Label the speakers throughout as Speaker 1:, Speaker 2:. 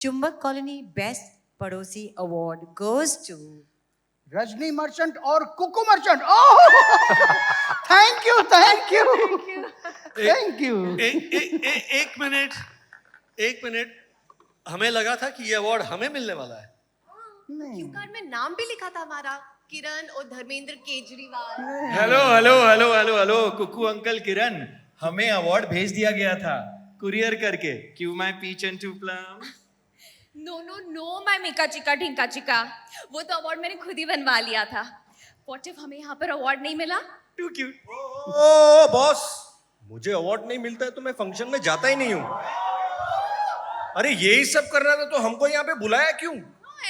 Speaker 1: चुंबक colony best पड़ोसी award goes to
Speaker 2: Rajni Merchant और Kuku Merchant. Oh thank you thank you thank you.
Speaker 3: एक minute हमें लगा था कि ये अवार्ड हमें मिलने वाला है।
Speaker 2: नहीं
Speaker 4: कार्ड में नाम भी लिखा था हमारा, किरण और Dharmendra Kejriwal.
Speaker 5: Hello hello hello hello hello Kuku uncle Kiran, हमें अवार्ड भेज दिया गया था कुरियर करके। क्यों my peach and two plum.
Speaker 4: No no no my मिका चिका ढिंका चिका, वो तो अवार्ड मैंने खुद ही बनवा लिया था। व्हाट इफ हमें यहाँ पर अवार्ड नहीं मिला?
Speaker 5: Too cute.
Speaker 3: ओ बॉस, मुझे अवार्ड नहीं मिलता है तो मैं फंक्शन में जाता ही नहीं हूँ। अरे यही सब करना था तो हमको यहाँ पे बुलाया क्यों?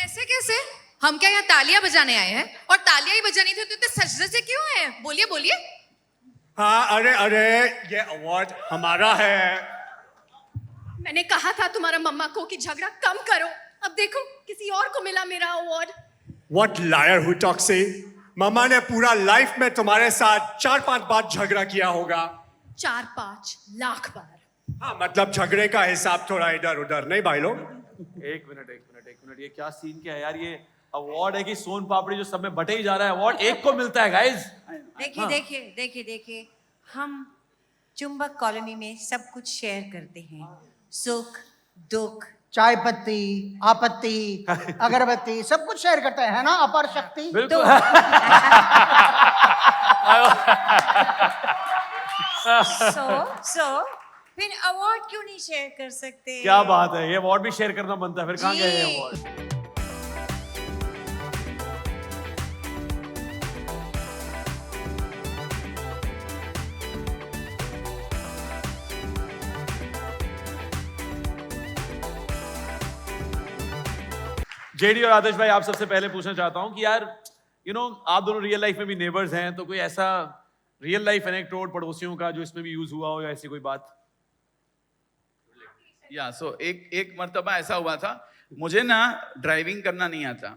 Speaker 6: ऐसे कैसे? हम क्या यहाँ तालियां बजाने आए हैं? और तालियां ही बजानी थी तो इतने सजदे से क्यों आए हैं? बोलिए बोलिए।
Speaker 3: हाँ अरे अरे ये अवार्ड हमारा है।
Speaker 4: मैंने कहा था तुम्हारा मम्मा को कि झगड़ा कम करो, अब देखो किसी और को मिला मेरा award.
Speaker 3: What liar who talks से? मामा ने पूरा लाइफ में तुम्हारे साथ 4-5 बार झगड़ा किया होगा।
Speaker 4: 4-5 लाख बार।
Speaker 3: हाँ मतलब झगड़े का हिसाब थोड़ा इधर उधर नहीं भाई लोग।
Speaker 5: एक मिनट, ये क्या सीन क्या है यार? ये अवार्ड है कि सोन पापड़ी जो सब में बटे ही जा रहा है। अवार्ड एक को मिलता है गाइस।
Speaker 1: देखिए देखिए देखिए देखिए, हम चुंबक कॉलोनी में सब कुछ शेयर करते हैं, सुख दुख।
Speaker 2: चाय पत्ती आपत्ति अगरबत्ती सब कुछ शेयर करते हैं, है ना अपर शक्ति।
Speaker 5: बिल्कुल।
Speaker 1: सो फिर अवार्ड क्यों नहीं शेयर कर सकते?
Speaker 5: क्या बात है, ये अवार्ड भी शेयर करना बनता है। फिर कहाँ गए ये अवार्ड? जेडी और आदर्श भाई, आप सबसे पहले पूछना चाहता हूं कि यार आप दोनों रियल लाइफ में भी नेबर्स हैं, तो कोई ऐसा रियल लाइफ एनेक्डोट पड़ोसियों का जो इसमें भी यूज हुआ हो या ऐसी कोई बात?
Speaker 7: या सो एक मर्तबा ऐसा हुआ था, मुझे ना ड्राइविंग करना नहीं आता।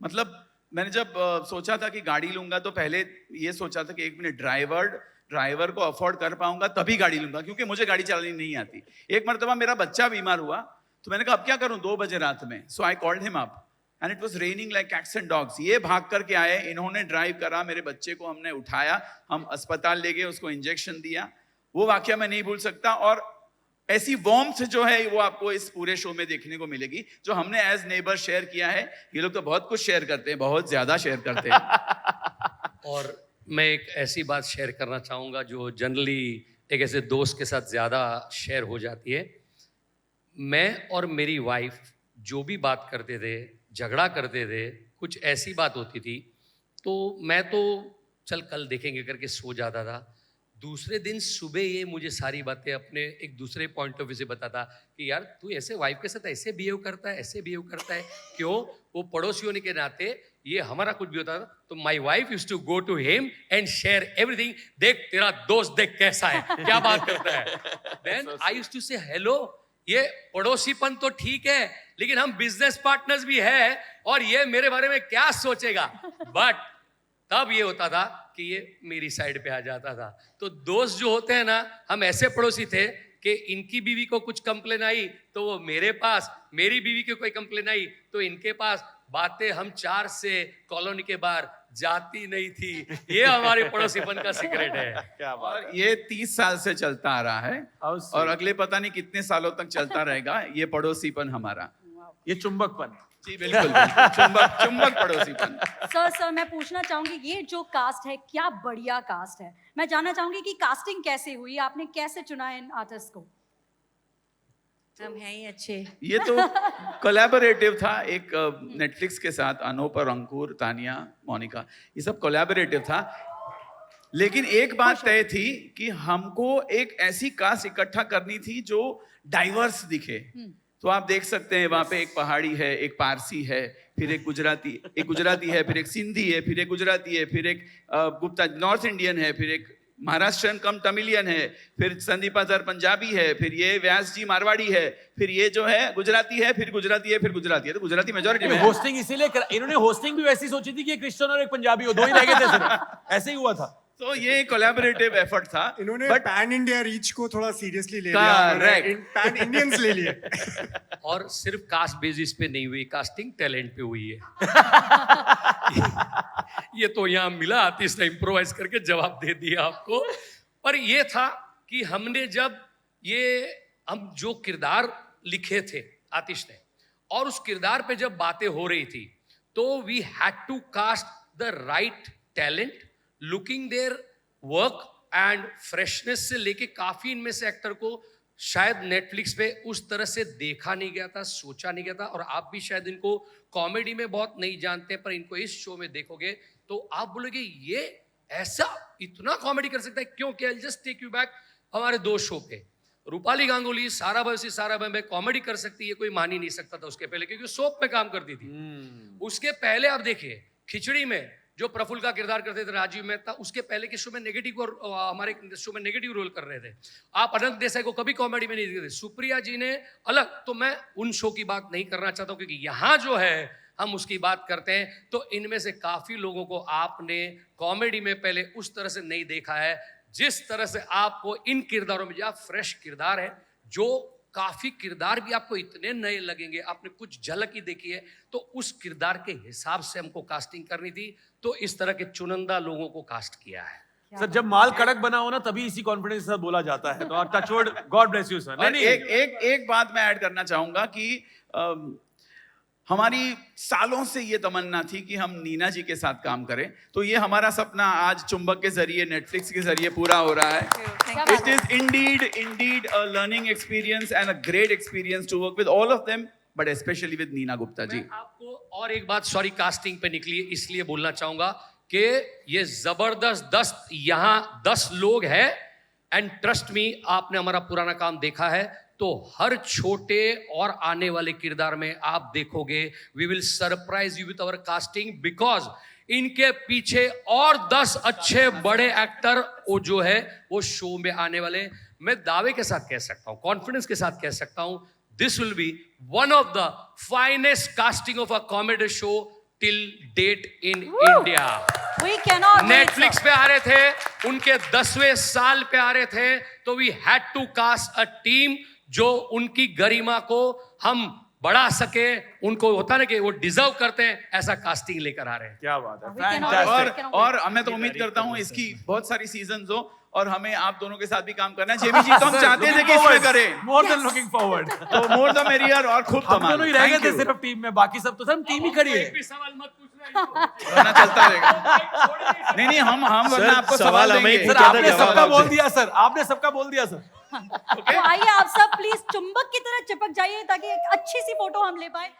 Speaker 7: मतलब मैंने जब सोचा था कि गाड़ी लूंगा तो पहले ये सोचा था कि एक मिनट ड्राइवर को अफोर्ड कर पाऊंगा तभी गाड़ी लूंगा, क्योंकि मुझे गाड़ी चलानी नहीं आती। एक मर्तबा मेरा बच्चा बीमार हुआ तो मैंने कहा अब क्या करूं, 2 बजे रात में। So I called him up and it was raining like cats and dogs. ये भाग करके आए, इन्होंने ड्राइव करा, मेरे बच्चे को हमने उठाया, हम अस्पताल ले गए, उसको इंजेक्शन दिया। वो वाकया मैं नहीं भूल सकता। और ऐसी वार्मथ जो है वो आपको इस पूरे शो में देखने को मिलेगी, जो हमने एज नेबर शेयर किया है। ये लोग तो बहुत कुछ शेयर करते हैं, बहुत ज्यादा शेयर करते हैं।
Speaker 8: और मैं एक ऐसी बात शेयर करना चाहूँगा जो जनरली एक ऐसे दोस्त के साथ ज़्यादा शेयर हो जाती है। मैं और मेरी वाइफ जो भी बात करते थे, झगड़ा करते थे, कुछ ऐसी बात होती थी तो मैं तो चल कल देखेंगे करके सो जाता था। दूसरे दिन सुबह ये मुझे सारी बातें अपने एक दूसरे पॉइंट ऑफ व्यू से बताता कि यार तू ऐसे वाइफ के साथ ऐसे बिहेव करता है, ऐसे बिहेव करता है, क्यों? वो पड़ोसी होने के नाते ये हमारा कुछ भी होता था तो my wife used to go to him and share everything. देख तेरा दोस्त देख कैसा है, क्या बात करता है। देन आई यूज्ड टू से हेलो, ये पड़ोसीपन तो ठीक है लेकिन हम बिजनेस पार्टनर्स भी है और ये मेरे बारे में क्या सोचेगा। बट तब ये होता था कि ये मेरी साइड पे आ जाता था। तो दोस्त जो होते हैं ना, हम ऐसे पड़ोसी थे कि इनकी बीवी को कुछ कंप्लेन आई तो वो मेरे पास, मेरी बीवी की कोई कंप्लेन आई तो इनके पास। बातें हम 4 से कॉलोनी के बाहर जाती नहीं थी। ये हमारे पड़ोसीपन का सीक्रेट है।
Speaker 5: क्या बात
Speaker 7: और ये 30 साल से चलता आ रहा है और अगले पता नहीं कितने सालों तक चलता रहेगा ये पड़ोसीपन हमारा।
Speaker 5: ये चुंबकपन।
Speaker 7: जी बिल्कुल, चुंबक पड़ोसीपन।
Speaker 9: सर मैं पूछना चाहूंगी, ये जो कास्ट है क्या बढ़िया कास्ट है। मैं जानना चाहूंगी कि कास्टिंग कैसे हुई, आपने कैसे चुना इन आर्टिस्ट को?
Speaker 1: हम हैं ही अच्छे।
Speaker 7: ये तो कोलैबोरेटिव था एक नेटफ्लिक्स के साथ, अनूप और अंकुर, तानिया, मोनिका, ये सब कोलैबोरेटिव था। लेकिन एक बात तय थी कि हमको एक ऐसी कास्ट इकट्ठा करनी थी जो डाइवर्स दिखे। तो आप देख सकते हैं वहां पे एक पहाड़ी है, एक पारसी है, फिर एक गुजराती है, फिर एक सिंधी है, फिर एक गुजराती है, फिर एक गुप्ता नॉर्थ इंडियन है, फिर एक महाराष्ट्रन कम तमिलियन है, फिर संदीप अजहर पंजाबी है, फिर ये व्यास जी मारवाड़ी है, फिर ये जो है गुजराती है, फिर गुजराती है, फिर गुजराती है। तो गुजराती मेजोरिटी में है।
Speaker 5: होस्टिंग इसीलिए इन्होंने होस्टिंग भी वैसी सोची थी कि एक क्रिश्चियन और एक पंजाबी हो, 2 ही रह गए थे सिर्फ। ऐसे ही हुआ था।
Speaker 7: तो ये कोलैबोरेटिव एफर्ट था
Speaker 10: इन्होंने
Speaker 7: बट
Speaker 10: पैन इंडिया रीच को थोड़ा सीरियसली ले लिया,
Speaker 7: Correct.
Speaker 10: पैन इंडियंस ले लिए।
Speaker 8: और सिर्फ कास्ट बेसिस पे नहीं हुई, कास्टिंग टैलेंट पे हुई है। ये तो यहाँ मिला, आतिश ने इम्प्रोवाइज करके जवाब दे दिया आपको। पर ये था कि हमने जब हम जो किरदार लिखे थे आतिश ने, और उस किरदार पे जब बातें हो रही थी, तो we had to cast the right talent, looking their work and freshness से लेके काफी इनमें से एक्टर को शायद नेटफ्लिक्स पे उस तरह से देखा नहीं गया था, सोचा नहीं गया था। और आप भी शायद इनको कॉमेडी में बहुत नहीं जानते, पर इनको इस शो में देखोगे तो आप बोलोगे ये ऐसा इतना कॉमेडी कर सकता है। क्योंकि I just take you back हमारे 2 शो पे, रूपाली गांगुली सारा भाई में कॉमेडी कर सकती है, कोई मान ही नहीं सकता था उसके पहले, क्योंकि सोप में काम करती थी। उसके पहले आप देखिए खिचड़ी में जो प्रफुल्ल का किरदार करते थे राजीव मेहता, उसके पहले के शो में नेगेटिव, और हमारे शो में नेगेटिव रोल कर रहे थे। आप अनंत देसाई को कभी कॉमेडी में नहीं देखते, सुप्रिया जी ने अलग। तो मैं उन शो की बात नहीं करना चाहता हूं, क्योंकि यहाँ जो है हम उसकी बात करते हैं। तो इनमें से काफी लोगों को आपने कॉमेडी में पहले उस तरह से नहीं देखा है, जिस तरह से आपको इन किरदारों में, या फ्रेश किरदार है, जो काफी किरदार भी आपको इतने नए लगेंगे, आपने कुछ झलक ही देखी है, तो उस किरदार के हिसाब से हमको कास्टिंग करनी थी। तो इस तरह के चुनिंदा लोगों को कास्ट किया है।
Speaker 5: सर जब माल कड़क बना हो ना, तभी इसी कॉन्फिडेंस के साथ बोला जाता है। तो touch wood, God bless you sir.
Speaker 7: और एक बात मैं ऐड करना चाहूंगा कि हमारी सालों से ये तमन्ना थी कि हम नीना जी के साथ काम करें, तो ये हमारा सपना आज चुंबक के जरिए, नेटफ्लिक्स के जरिए पूरा हो रहा है। It is indeed a learning experience and a great experience to work with all of them, but specially with Nina Gupta ji.
Speaker 8: मैं आपको और एक बात, सॉरी कास्टिंग पे निकली इसलिए बोलना चाहूंगा कि ये जबरदस्त यहाँ 10 लोग हैं, एंड ट्रस्ट मी, आपने हमारा पुराना काम देखा है, तो हर छोटे और आने वाले किरदार में आप देखोगे we will surprise you with our casting, because इनके पीछे और 10 अच्छे बड़े एक्टर वो जो है वो शो में आने वाले। मैं दावे के साथ कह सकता हूं, कॉन्फिडेंस के साथ कह सकता हूं, this will be one of the finest casting of a comedy show till date in India.
Speaker 9: We cannot wait,
Speaker 8: Netflix
Speaker 9: sir.
Speaker 8: पे आ रहे थे, उनके 10वें साल पे आ रहे थे, तो we had to cast a team जो उनकी गरिमा को हम बढ़ा सके, उनको होता ना कि वो डिजर्व करते हैं, ऐसा कास्टिंग लेकर आ रहे हैं।
Speaker 5: क्या बात है,
Speaker 9: We cannot
Speaker 5: फैंटास्टिक।
Speaker 9: wait.
Speaker 7: और मैं तो उम्मीद करता हूँ इसकी बहुत सारी सीजन हो, और हमें आप दोनों के साथ भी काम करना है। जेमी जी तो हम चाहते थे कि इसमें करें,
Speaker 5: मोर देन लुकिंग फॉरवर्ड।
Speaker 7: तो मोर द मेरियर, और खूब
Speaker 5: हम
Speaker 7: कमाल।
Speaker 5: दोनों ही रह गए
Speaker 7: Thank
Speaker 5: थे
Speaker 7: you.
Speaker 5: सिर्फ टीम में, बाकी सब तो सब टीम ही खड़ी है।
Speaker 8: एक भी सवाल मत पूछना इनको।
Speaker 7: वरना चलता रहेगा। नहीं हम वरना आपको सवाल
Speaker 3: हमें ही
Speaker 7: देंगे।
Speaker 5: सर
Speaker 3: पूछा था,
Speaker 5: आपने
Speaker 3: जवाब
Speaker 5: सबका
Speaker 3: आपसे।
Speaker 5: बोल दिया सर, आपने सबका बोल दिया सर।
Speaker 9: तो आइए आप सब प्लीज चुंबक की तरह चिपक जाइए ताकि एक अच्छी सी फोटो हम ले पाए।